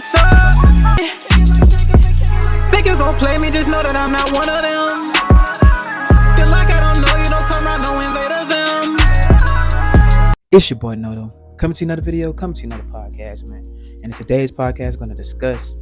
what's up? Think you gon' play me, just know that I'm not one of them. Feel like I don't know you, don't come around, no invaders them. It's your boy Noto, coming to you another video, coming to you another podcast, man. And in today's podcast, we're going to discuss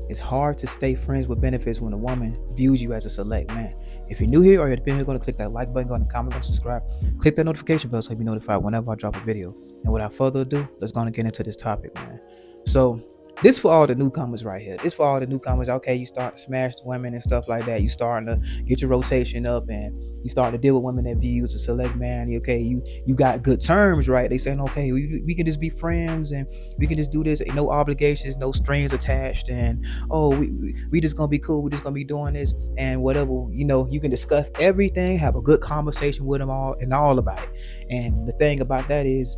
it's hard to stay friends with benefits when a woman views you as a select man. If you're new here or you've been here, going to click that like button, go to comment, go to subscribe, click that notification bell so you'll be notified whenever I drop a video. And without further ado, let's go and get into this topic, man. So this for all the newcomers right here. This for all the newcomers. Okay, you start to smash the women and stuff like that. You starting to get your rotation up, and you starting to deal with women that view you as a select man. Okay, you got good terms, right? They saying, okay, we can just be friends and we can just do this. No obligations, no strings attached, and we just gonna be cool. We're just gonna be doing this and whatever. You can discuss everything, have a good conversation with them all and all about it. And the thing about that is,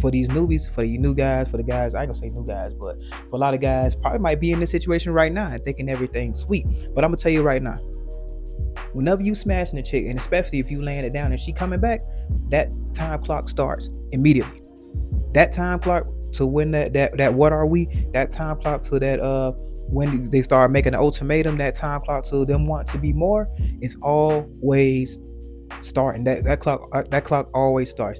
for these newbies, for you new guys, for the guys, I ain't gonna say new guys, but for a lot of guys probably might be in this situation right now and thinking everything's sweet. But I'm gonna tell you right now, whenever you smashing a chick, and especially if you laying it down and she coming back, that time clock starts immediately. That time clock to when that what are we? That time clock to that when they start making an ultimatum, that time clock to them want to be more, it's always starting. That clock always starts.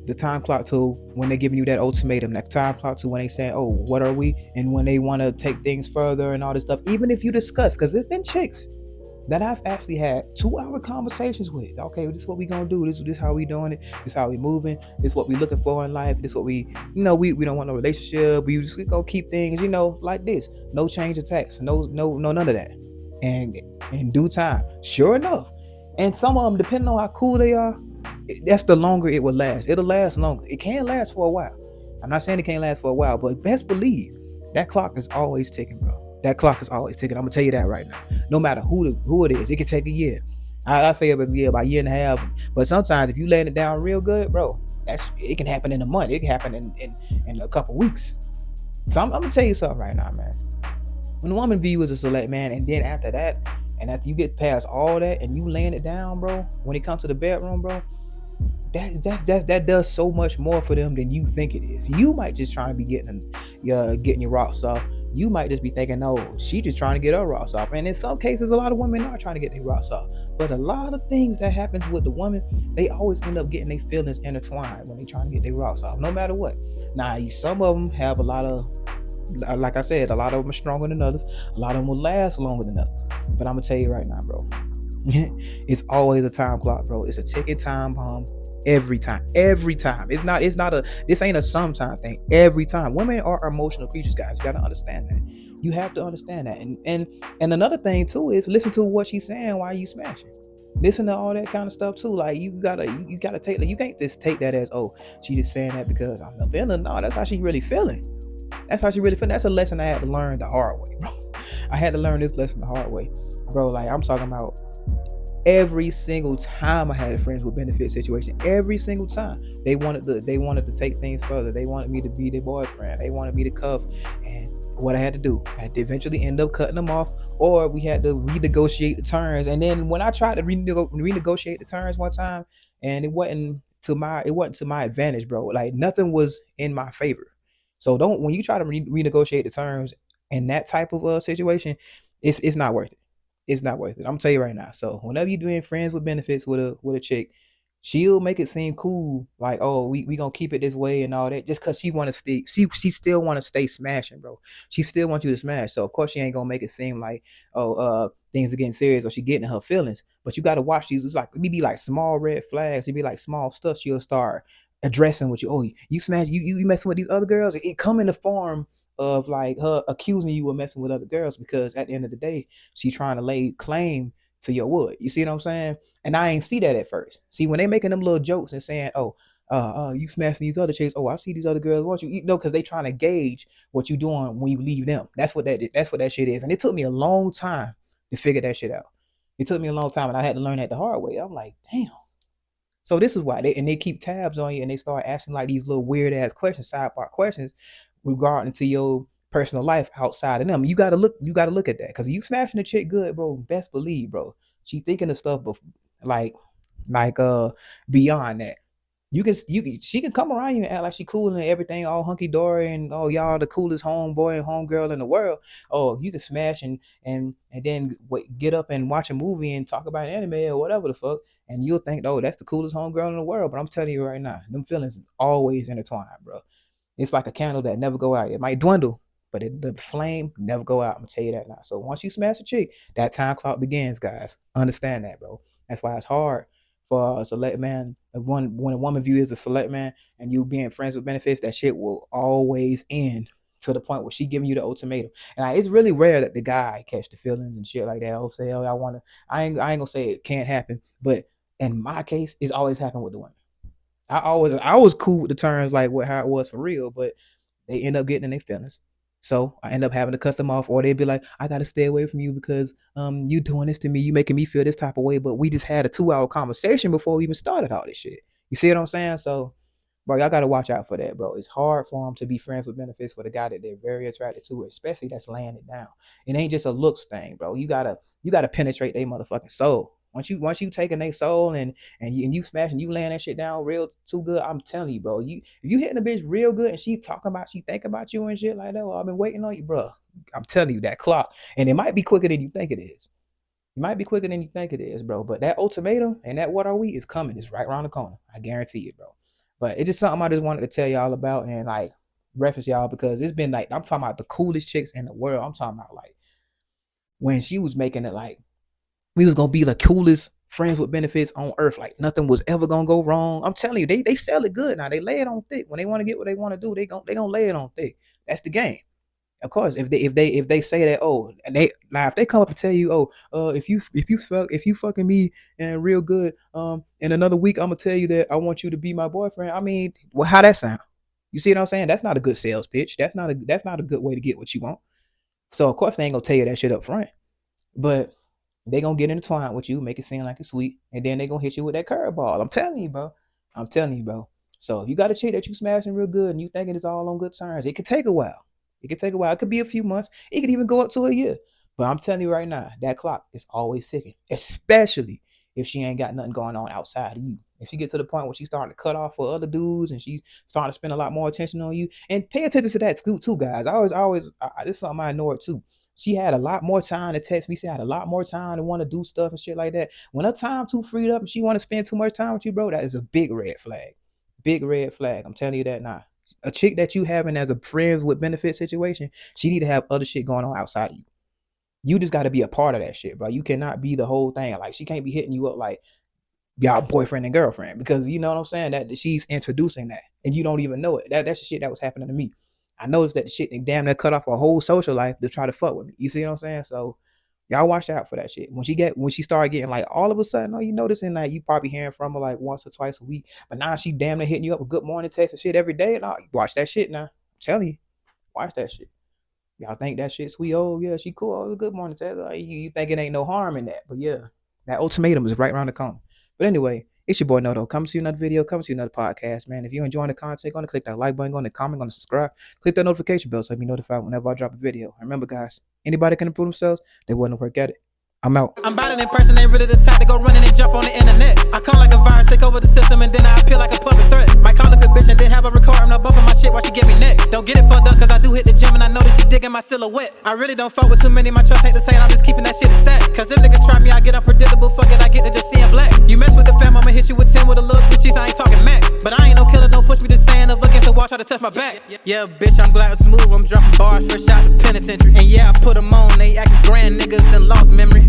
The time clock to when they're giving you that ultimatum, that time clock to when they say, oh, what are we? And when they want to take things further and all this stuff, even if you discuss, because there's been chicks that I've actually had 2-hour conversations with. Okay, this is what we gonna do. This how we doing it. This how we moving. This what we looking for in life. This what we don't want no relationship. We gonna keep things, like this. No change of text. No, none of that. And in due time, sure enough. And some of them, depending on how cool they are, that's the longer it will last. It'll last longer. It can last for a while. I'm not saying it can't last for a while, but best believe that clock is always ticking, bro. That clock is always ticking. I'm gonna tell you that right now. No matter who it is, it can take a year. I say about a year and a half. But sometimes if you laying it down real good, bro, it can happen in a month. It can happen in a couple weeks. So I'm gonna tell you something right now, man. When a woman views you as a select man, and then after that, and after you get past all that and you laying it down, bro, when it comes to the bedroom, bro, that does so much more for them than you think it is. You might just trying to be getting your rocks off. You might just be thinking, oh, she just trying to get her rocks off. And in some cases, a lot of women are trying to get their rocks off. But a lot of things that happens with the woman, they always end up getting their feelings intertwined when they trying to get their rocks off, no matter what. Now, some of them have a lot of, like I said, a lot of them are stronger than others. A lot of them will last longer than others. But I'm gonna tell you right now, bro, it's always a time clock, bro. It's a ticking time bomb. Every time. This ain't a sometime thing. Every time. Women are emotional creatures, guys. You gotta understand that. You have to understand that. And another thing too is listen to what she's saying while you smashing. Listen to all that kind of stuff too. Like you gotta take that. You can't just take that as, oh, she just saying that because I'm the villain. No, that's how she really feeling. That's a lesson I had to learn the hard way, bro. I had to learn this lesson the hard way, bro. Like I'm talking about. Every single time I had a friends with benefit situation, every single time they wanted to take things further. They wanted me to be their boyfriend. They wanted me to cuff. And what I had to do, I had to eventually end up cutting them off, or we had to renegotiate the terms. And then when I tried to renegotiate the terms one time, and it wasn't to my advantage, bro. Like nothing was in my favor. So when you try to renegotiate the terms in that type of situation, it's not worth it. It's not worth it. I'm gonna tell you right now. So whenever you're doing friends with benefits with a chick, she'll make it seem cool, like, oh, we gonna keep it this way and all that, just cause she wanna stay. She still wanna stay smashing, bro. She still wants you to smash. So of course she ain't gonna make it seem like, things are getting serious or she getting in her feelings. But you gotta watch these. It's like maybe like small red flags. It'd be like small stuff she'll start addressing with you. Oh, you smash, you messing with these other girls. It come in the form of like her accusing you of messing with other girls, because at the end of the day, she's trying to lay claim to your wood. You see what I'm saying? And I ain't see that at first. See, when they making them little jokes and saying, oh, you smashing these other chicks. Oh, I see these other girls want you. Because they trying to gauge what you doing when you leave them. That's what that shit is. And it took me a long time to figure that shit out. It took me a long time, and I had to learn that the hard way. I'm like, damn. So this is why they keep tabs on you, and they start asking like these little weird ass questions, sidebar questions, regarding to your personal life outside of them. You gotta look at that, because you smashing a chick good, bro. Best believe, bro, she thinking of stuff, like beyond that. She can come around you and act like she cool and everything, all hunky dory, and oh y'all the coolest homeboy and homegirl in the world. Oh, you can smash and then get up and watch a movie and talk about anime or whatever the fuck, and you'll think, oh, that's the coolest homegirl in the world. But I'm telling you right now, them feelings is always intertwined, bro. It's like a candle that never go out. It might dwindle, but the flame never go out. I'm gonna tell you that now. So once you smash a chick, that time clock begins, guys. Understand that, bro. That's why it's hard for a select man. When a woman view you as a select man and you being friends with benefits, that shit will always end to the point where she giving you the ultimatum. And it's really rare that the guy catch the feelings and shit like that. Oh, say, oh, I ain't gonna say it can't happen, but in my case, it's always happened with the women. I was cool with the terms like how it was for real, but they end up getting in their feelings. So I end up having to cut them off, or they'd be like, I gotta stay away from you because you doing this to me, you making me feel this type of way. But we just had a 2-hour conversation before we even started all this shit. You see what I'm saying? So, bro, y'all gotta watch out for that, bro. It's hard for them to be friends with benefits with a guy that they're very attracted to, especially that's laying it down. It ain't just a looks thing, bro. You gotta penetrate their motherfucking soul. Once you taking their soul and you smashing, you laying that shit down real too good, I'm telling you, bro. If you hitting a bitch real good and she think about you and shit like that, well, I've been waiting on you, bro. I'm telling you, that clock, and it might be quicker than you think it is. It might be quicker than you think it is, bro. But that ultimatum and that what are we is coming. It's right around the corner. I guarantee it, bro. But it's just something I just wanted to tell y'all about and like reference y'all because it's been like, I'm talking about the coolest chicks in the world. I'm talking about like when she was making it like we was gonna be the coolest friends with benefits on earth. Like nothing was ever gonna go wrong. I'm telling you, they sell it good now. They lay it on thick. When they want to get what they want to do, they gonna lay it on thick. That's the game. Of course, if they say that, oh, and if they come up and tell you, oh, if you fucking me and real good, in another week I'm gonna tell you that I want you to be my boyfriend. I mean, well, how that sound? You see what I'm saying? That's not a good sales pitch. That's not a good way to get what you want. So of course they ain't gonna tell you that shit up front, but they gonna get intertwined with you, make it seem like it's sweet, and then they gonna hit you with that curveball. I'm telling you, bro. So if you got a chick that you smashing real good and you thinking it's all on good terms, it could take a while. It could be a few months. It could even go up to a year. But I'm telling you right now, that clock is always ticking, especially if she ain't got nothing going on outside of you. If she get to the point where she's starting to cut off for other dudes and she's starting to spend a lot more attention on you, and pay attention to that too, guys. This is something I ignored too. She had a lot more time to text me. She had a lot more time to want to do stuff and shit like that. When her time too freed up and she want to spend too much time with you, bro, that is a big red flag. Big red flag. I'm telling you that now. A chick that you having as a friends with benefit situation, she need to have other shit going on outside of you. You just got to be a part of that shit, bro. You cannot be the whole thing. Like she can't be hitting you up like y'all boyfriend and girlfriend because you know what I'm saying, that she's introducing that and you don't even know it. That's the shit that was happening to me. I noticed that the shit damn near cut off her whole social life to try to fuck with me. You see what I'm saying? So y'all watch out for that shit. When she started getting like all of a sudden, you noticing that you probably hearing from her like once or twice a week, but now she damn near hitting you up with good morning text and shit every day. And watch that shit now. I'm telling you, watch that shit. Y'all think that shit sweet? Oh yeah, she cool. Oh, good morning text. Like, you think it ain't no harm in that? But yeah, that ultimatum is right around the corner. But anyway, it's your boy Noto. Come see another video. Come see another podcast, man. If you're enjoying the content, go and click that like button, go and comment, go and subscribe. Click that notification bell so you'll be notified whenever I drop a video. And remember, guys, anybody can improve themselves. They wouldn't work at it. I'm out. I'm about it in person, ain't really the type to go running and jump on the internet. I come like a virus, take over the system, and then I appear like a public threat. Might call up a bitch and then have a record, I'm not bumping my shit while she give me neck. Don't get it fucked up, cause I do hit the gym and I know that she digging my silhouette. I really don't fuck with too many, my trust hate to say, I'm just keeping that shit a stack. Cause if niggas try me, I get unpredictable, fuck it, I get to just seeing black. You mess with the fam, I'ma hit you with 10 with a little switchies, I ain't talking Mac. But I ain't no killer, don't push me to saying up against the wall, try to touch my back. Yeah, bitch, I'm glad and smooth, I'm dropping bars, fresh out the penitentiary. And yeah, I put them on, they acting grand niggas, then lost memories.